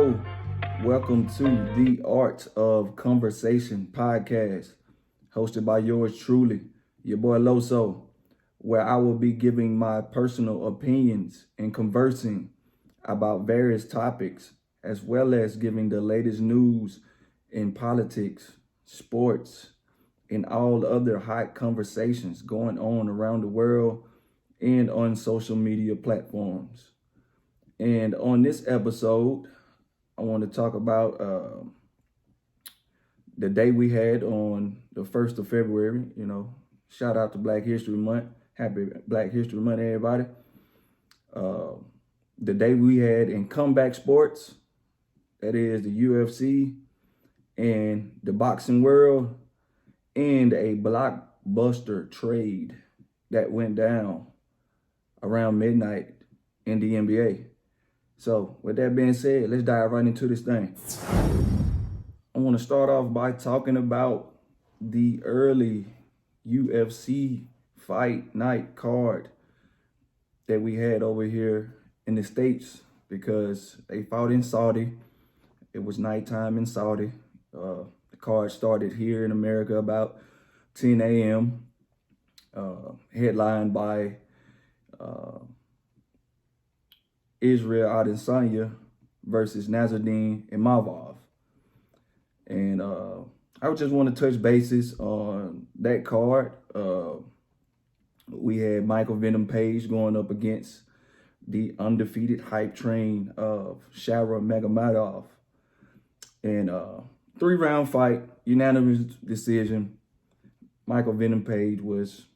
Hello, welcome to the Art of Conversation podcast, hosted by yours truly, your boy Loso, where I will be giving my personal opinions and conversing about various topics, as well as giving the latest news in politics, sports, and all other hot conversations going on around the world and on social media platforms. And on this episode, I want to talk about the day we had on the 1st of February. Shout out to Black History Month. Happy Black History Month, everybody. The day we had in comeback sports, that is the UFC and the boxing world, and a blockbuster trade that went down around midnight in the NBA. So with that being said, let's dive right into this thing. I want to start off by talking about the early UFC fight night card that we had over here in the States, because they fought in Saudi. It was nighttime in Saudi. The card started here in America about 10 a.m. Headlined by Israel Adesanya versus Nasruddin and Mavs. And I just want to touch bases on that card. We had Michael Venom Page going up against the undefeated hype train of Shara Magomedov. And 3-round fight, unanimous decision. Michael Venom Page was,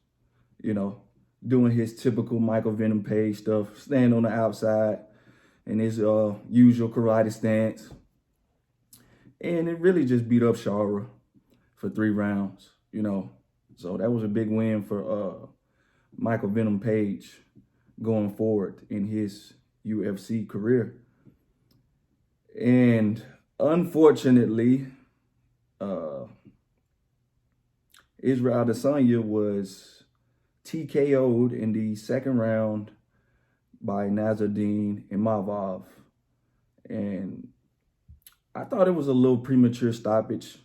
doing his typical Michael Venom Page stuff, stand on the outside in his usual karate stance. And it really just beat up Shara for 3 rounds, So that was a big win for Michael Venom Page going forward in his UFC career. And unfortunately, Israel Adesanya was TKO'd in the second round by Nasruddin and Mavs. And I thought it was a little premature stoppage,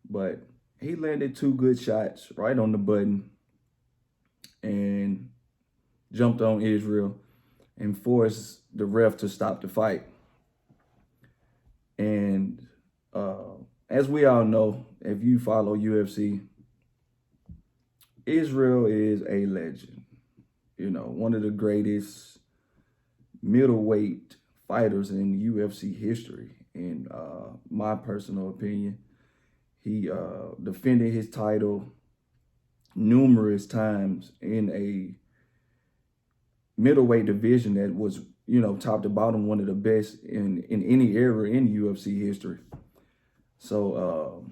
but he landed 2 good shots right on the button and jumped on Israel and forced the ref to stop the fight. And as we all know, if you follow UFC, Israel is a legend. One of the greatest middleweight fighters in UFC history. In my personal opinion, he defended his title numerous times in a middleweight division that was, top to bottom, one of the best in any era in UFC history. So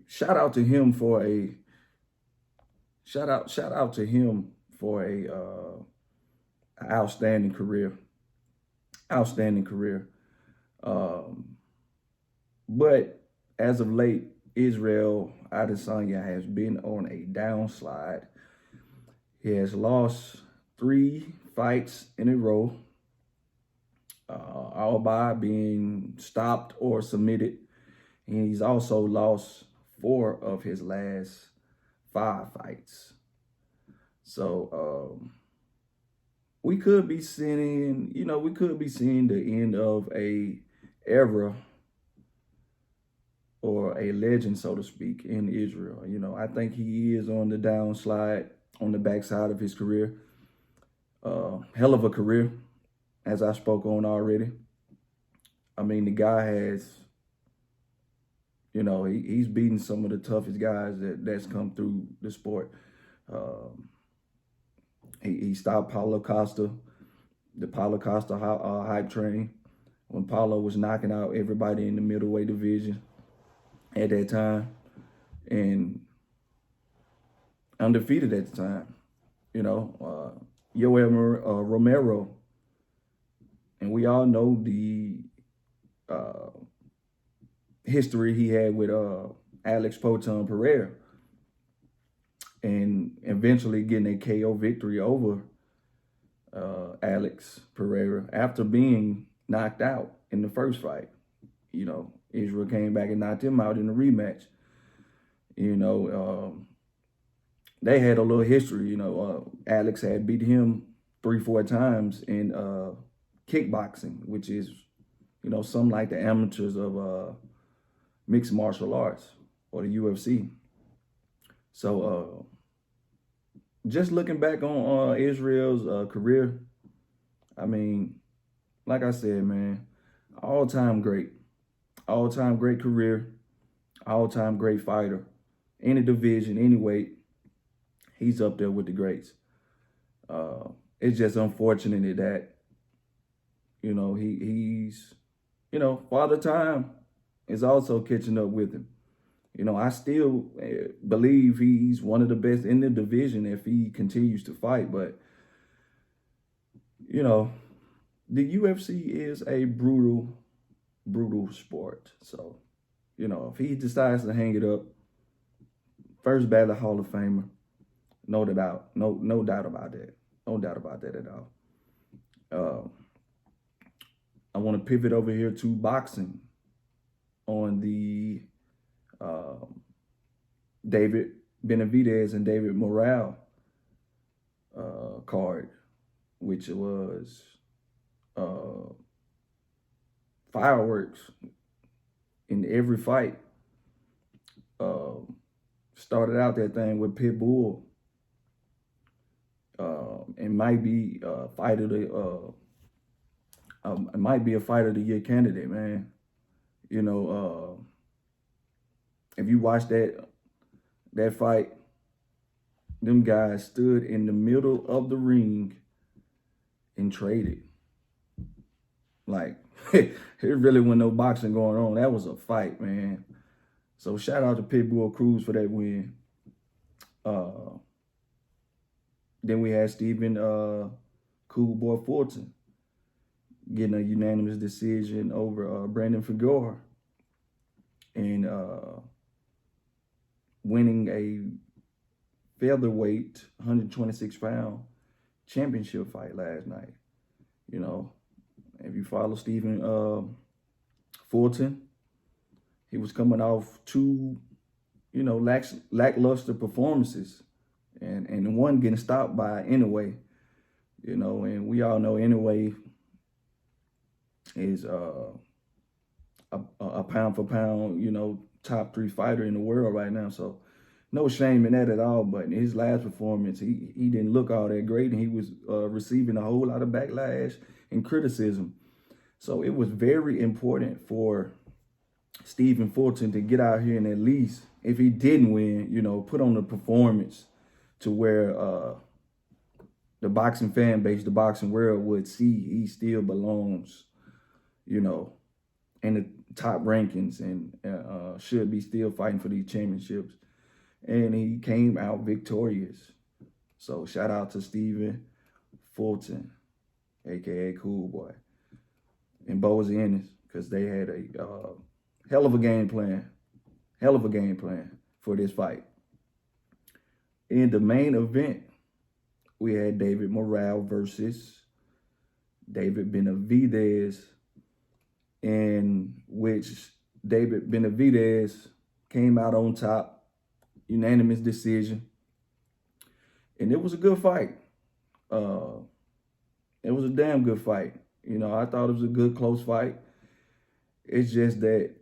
shout out to him for a outstanding career. But as of late, Israel Adesanya has been on a downslide. He has lost 3 fights in a row, all by being stopped or submitted. And he's also lost 4 of his last 5 fights. So we could be seeing, the end of a era or a legend, so to speak, in Israel. I think he is on the downslide, on the backside of his career. Hell of a career, as I spoke on already. I mean, the guy has, he's beaten some of the toughest guys that's come through the sport. He stopped Paulo Costa, the Paulo Costa hype train, when Paulo was knocking out everybody in the middleweight division at that time, and undefeated at the time. Yoel Romero, and we all know the history he had with Alex Poton Pereira, and eventually getting a KO victory over Alex Pereira after being knocked out in the first fight. You know, Israel came back and knocked him out in the rematch. You know, they had a little history. You know, Alex had beat him 3-4 times in kickboxing, which is, you know, some like the amateurs of mixed martial arts or the UFC. So just looking back on Israel's career, I mean, like I said, man, all-time great career, all-time great fighter. Any division, any weight, he's up there with the greats. It's just unfortunate that, you know, he's, you know, Father Time is also catching up with him. You know, I still believe he's one of the best in the division if he continues to fight. But, you know, the UFC is a brutal sport. So, you know, if he decides to hang it up, first ballot Hall of Famer, no doubt about that. No doubt about that at all. I want to pivot over here to boxing on the David Benavidez and David Morrell card, which was fireworks in every fight. Started out that thing with Pitbull. It might be a fight of the it might be a fight of the year candidate, man. You know, if you watch that fight, them guys stood in the middle of the ring and traded. Like, it really wasn't no boxing going on. That was a fight, man. So shout out to Pitbull Cruz for that win. Then we had Stephen Cool Boy Fulton getting a unanimous decision over Brandon Figueroa and winning a featherweight 126-pound championship fight last night. You know, if you follow Stephen Fulton, he was coming off two, you know, lackluster performances, and one getting stopped by Anyway, you know, and we all know Anyway is a pound for pound, you know, top 3 fighter in the world right now. So no shame in that at all. But in his last performance, he didn't look all that great, and he was receiving a whole lot of backlash and criticism. So it was very important for Stephen Fulton to get out here and at least, if he didn't win, you know, put on a performance to where the boxing fan base, the boxing world would see he still belongs, you know, in the top rankings and should be still fighting for these championships. And he came out victorious. So shout out to Stephen Fulton, a.k.a. Cool Boy, and Bo's Ennis, because they had a hell of a game plan for this fight. In the main event, we had David Morrell versus David Benavidez, in which David Benavidez came out on top, unanimous decision. And it was a good fight. It was a damn good fight. You know, I thought it was a good, close fight. It's just that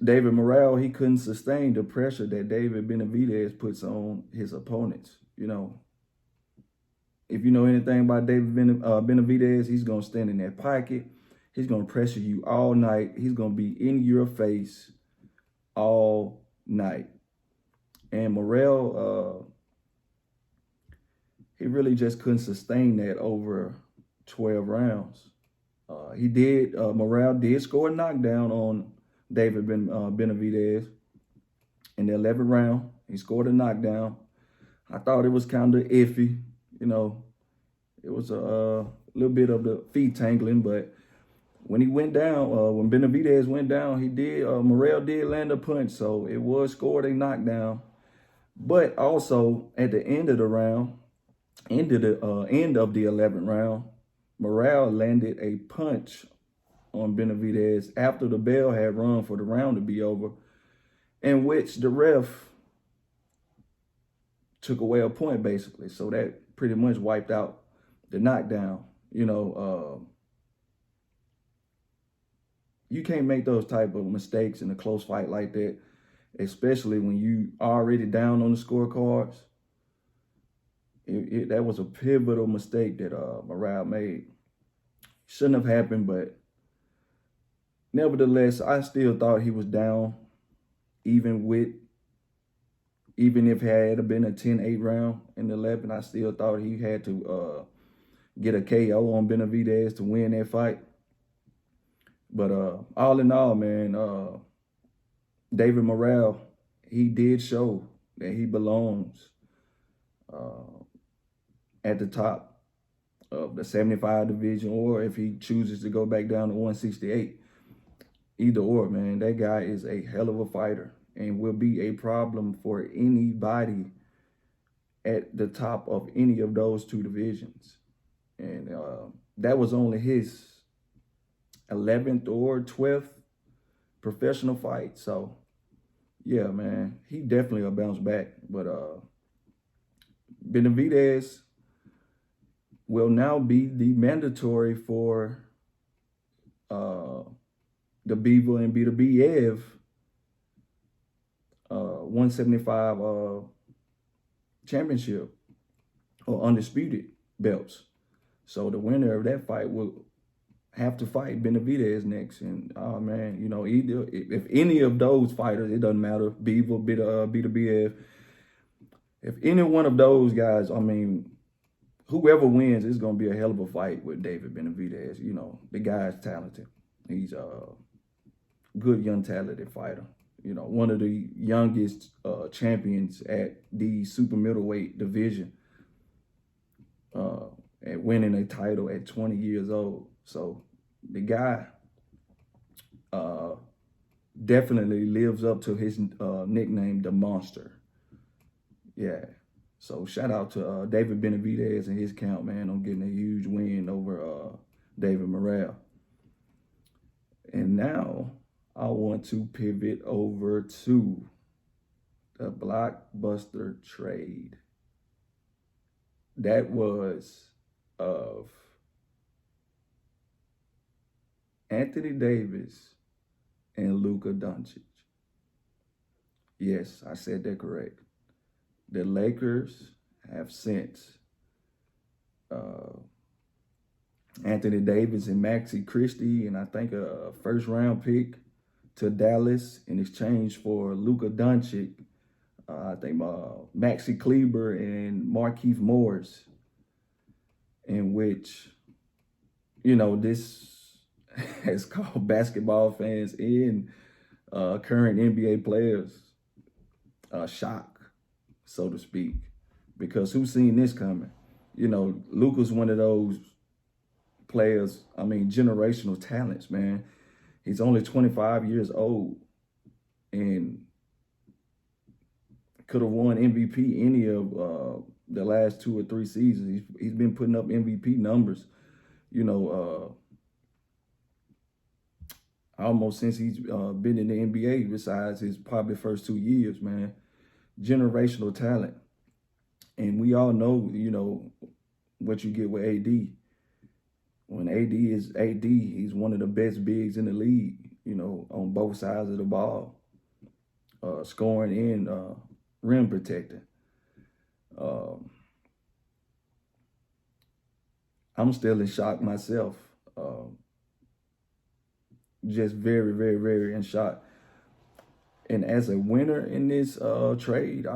David Morrell, he couldn't sustain the pressure that David Benavidez puts on his opponents. You know, if you know anything about David Benavidez, he's going to stand in that pocket. He's going to pressure you all night. He's going to be in your face all night. And Morrell, he really just couldn't sustain that over 12 rounds. Morrell did score a knockdown on David Benavidez in the 11th round. He scored a knockdown. I thought it was kind of iffy. You know, it was a little bit of the feet tangling, but when he went down, when Benavidez went down, Morrell did land a punch, so it was scored a knockdown. But also at the end of the round, end of the 11th round, Morrell landed a punch on Benavidez after the bell had rung for the round to be over, in which the ref took away a point basically. So that pretty much wiped out the knockdown. You can't make those type of mistakes in a close fight like that, especially when you already down on the scorecards. That was a pivotal mistake that Morrell made. Shouldn't have happened, but nevertheless, I still thought he was down, even if it had been a 10-8 round in the 11. I still thought he had to get a KO on Benavidez to win that fight. But all in all, man, David Morrell, he did show that he belongs at the top of the 75 division, or if he chooses to go back down to 168. Either or, man, that guy is a hell of a fighter and will be a problem for anybody at the top of any of those two divisions. And that was only his 11th or 12th professional fight. So, yeah, man, he definitely will bounce back. But Benavidez will now be the mandatory for the Beaver and Benavidez 175 championship or undisputed belts. So the winner of that fight will have to fight Benavidez next. And oh man, either if any of those fighters, it doesn't matter, Beaver, Benavidez, if any one of those guys, whoever wins, it's gonna be a hell of a fight with David Benavidez. The guy's talented. He's a good young talented fighter. One of the youngest champions at the super middleweight division, at winning a title at 20 years old. So the guy definitely lives up to his nickname, the Monster. Yeah. So shout out to David Benavidez and his count, man, on getting a huge win over David Morrell. And now I want to pivot over to the blockbuster trade. That was of Anthony Davis and Luka Doncic. Yes, I said that correct. The Lakers have sent Anthony Davis and Maxi Christie, and I think a first-round pick to Dallas in exchange for Luka Doncic. I think Maxi Kleber and Markieff Morris, in which, this has called basketball fans and current NBA players shock, so to speak, because who's seen this coming? Luka's one of those players, generational talents, man. He's only 25 years old and could have won MVP any of the last 2 or 3 seasons. He's been putting up MVP numbers, almost since he's been in the NBA, besides his probably first 2 years, man. Generational talent. And we all know, what you get with AD. When AD is AD, he's one of the best bigs in the league, on both sides of the ball, scoring and rim protecting. I'm still in shock myself. Just very, very, very in shock. And as a winner in this trade,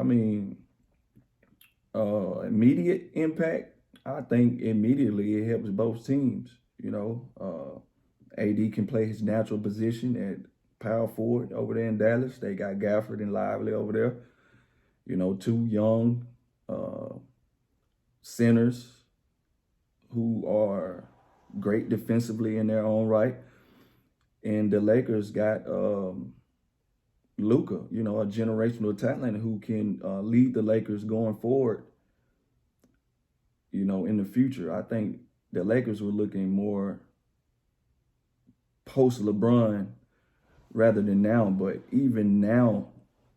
immediate impact, I think immediately it helps both teams. AD can play his natural position at power forward over there in Dallas. They got Gafford and Lively over there. 2 young centers who are great defensively in their own right. And the Lakers got Luka, a generational talent who can lead the Lakers going forward, in the future. I think the Lakers were looking more post LeBron rather than now. But even now,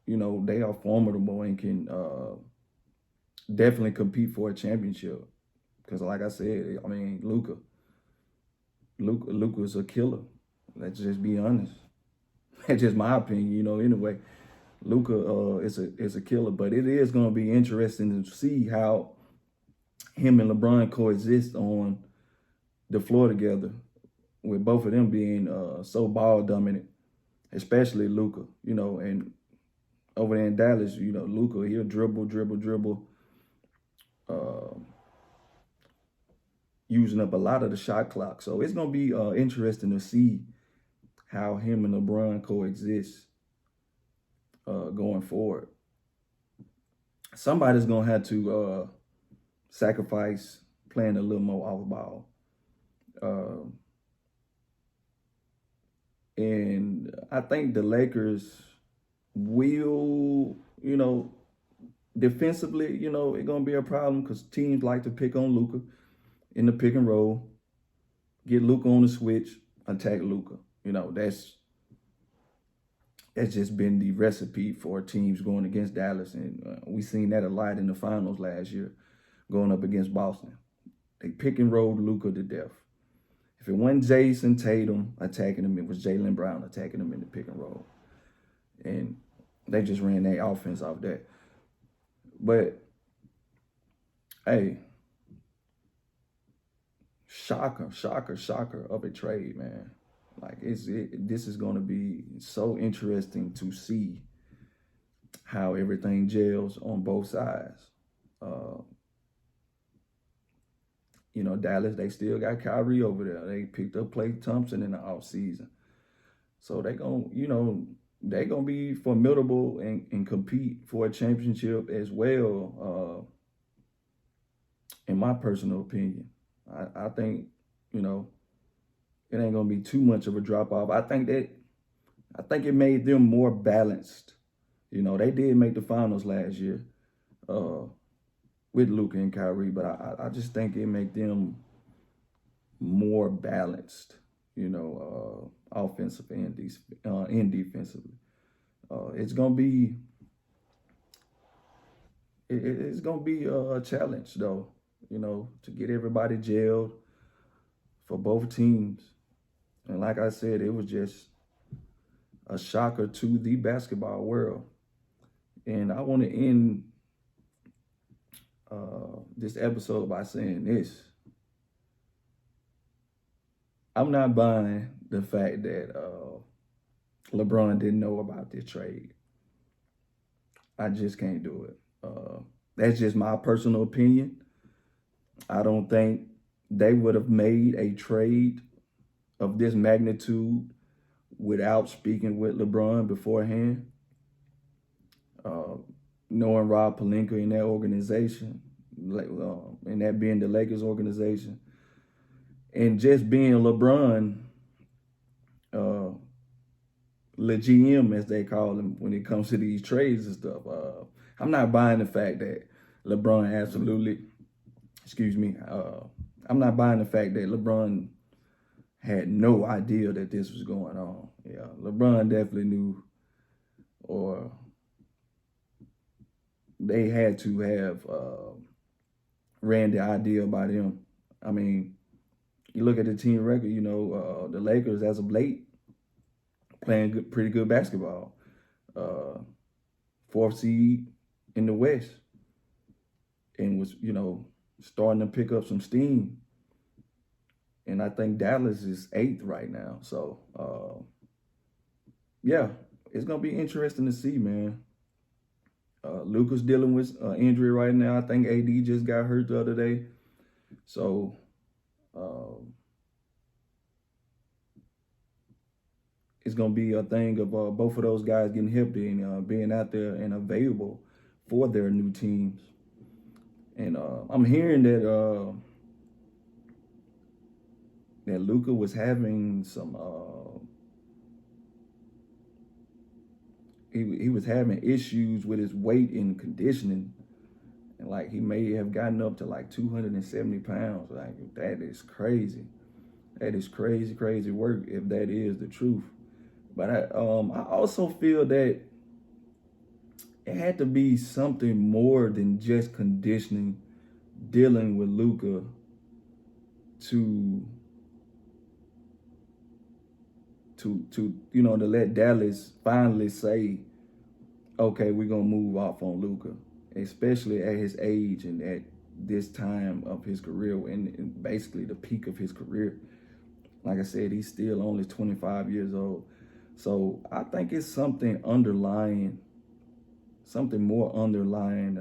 they are formidable and can definitely compete for a championship. Because, like I said, I mean, Luka is a killer. Let's just be honest. That's just my opinion, Anyway, Luka is a killer, but it is going to be interesting to see how him and LeBron coexist on the floor together, with both of them being so ball dominant, especially Luka. And over there in Dallas, Luka, he'll dribble, uh, using up a lot of the shot clock. So it's going to be interesting to see how him and LeBron coexist going forward. Somebody's going to have to sacrifice playing a little more off ball. And I think the Lakers will, defensively, it's going to be a problem because teams like to pick on Luka in the pick and roll, get Luka on the switch, attack Luka. That's just been the recipe for teams going against Dallas. And we seen that a lot in the finals last year, going up against Boston. They pick and roll Luka to death. If it wasn't Jason Tatum attacking him, it was Jaylen Brown attacking him in the pick and roll. And they just ran their offense off that. But, hey, shocker of a trade, man. Like, this is going to be so interesting to see how everything gels on both sides. Dallas, they still got Kyrie over there. They picked up Klay Thompson in the offseason. So they gonna be formidable and compete for a championship as well, in my personal opinion. I think, it ain't gonna be too much of a drop off. I think it made them more balanced. They did make the finals last year with Luka and Kyrie, but I just think it made them more balanced, offensive and defensively. It's gonna be a challenge though, to get everybody gelled for both teams. And like I said, it was just a shocker to the basketball world. And I want to end this episode by saying this. I'm not buying the fact that LeBron didn't know about this trade. I just can't do it. That's just my personal opinion. I don't think they would have made a trade of this magnitude without speaking with LeBron beforehand. Knowing Rob Pelinka in that organization, and that being the Lakers organization, and just being LeBron, the GM, as they call him, when it comes to these trades and stuff. I'm not buying the fact that LeBron I'm not buying the fact that LeBron had no idea that this was going on. Yeah, LeBron definitely knew, or they had to have ran the idea by them. I mean, you look at the team record, the Lakers as of late playing pretty good basketball. Fourth seed in the West, and was, starting to pick up some steam. And I think Dallas is 8th right now. So, yeah, it's going to be interesting to see, man. Luka's dealing with injury right now. I think AD just got hurt the other day. So, it's going to be a thing of both of those guys getting healthy and being out there and available for their new teams. And I'm hearing that Luka was having some he was having issues with his weight and conditioning, And like he may have gotten up to like 270 pounds. Like that is crazy. That is crazy, crazy work if that is the truth. But I also feel that it had to be something more than just conditioning, dealing with Luka to to let Dallas finally say, okay, we're gonna move off on Luka, especially at his age and at this time of his career and basically the peak of his career. Like I said, he's still only 25 years old. So I think it's something underlying, something more underlying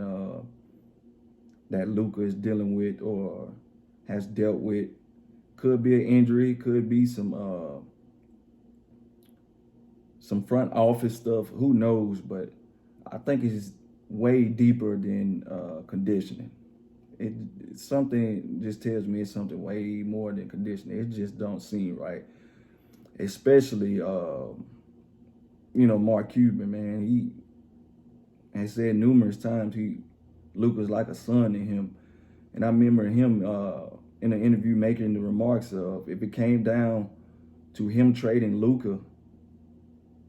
that Luka is dealing with or has dealt with. Could be an injury, could be some front office stuff. Who knows? But I think it's way deeper than conditioning. It's something just tells me it's something way more than conditioning. It just don't seem right. Especially, Mark Cuban, man. He has said numerous times Luka's like a son to him. And I remember him in an interview making the remarks of if it came down to him trading Luka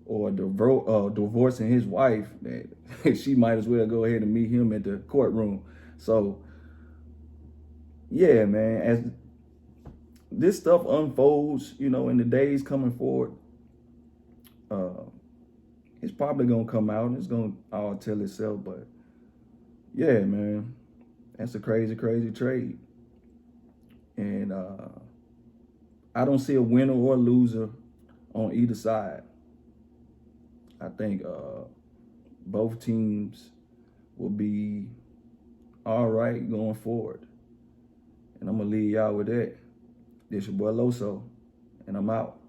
or divorcing his wife, that she might as well go ahead and meet him at the courtroom. So, yeah, man, as this stuff unfolds, in the days coming forward, it's probably going to come out and it's going to all tell itself. But, yeah, man, that's a crazy, crazy trade. And I don't see a winner or a loser on either side. I think both teams will be all right going forward. And I'm going to leave y'all with that. This your boy Loso, and I'm out.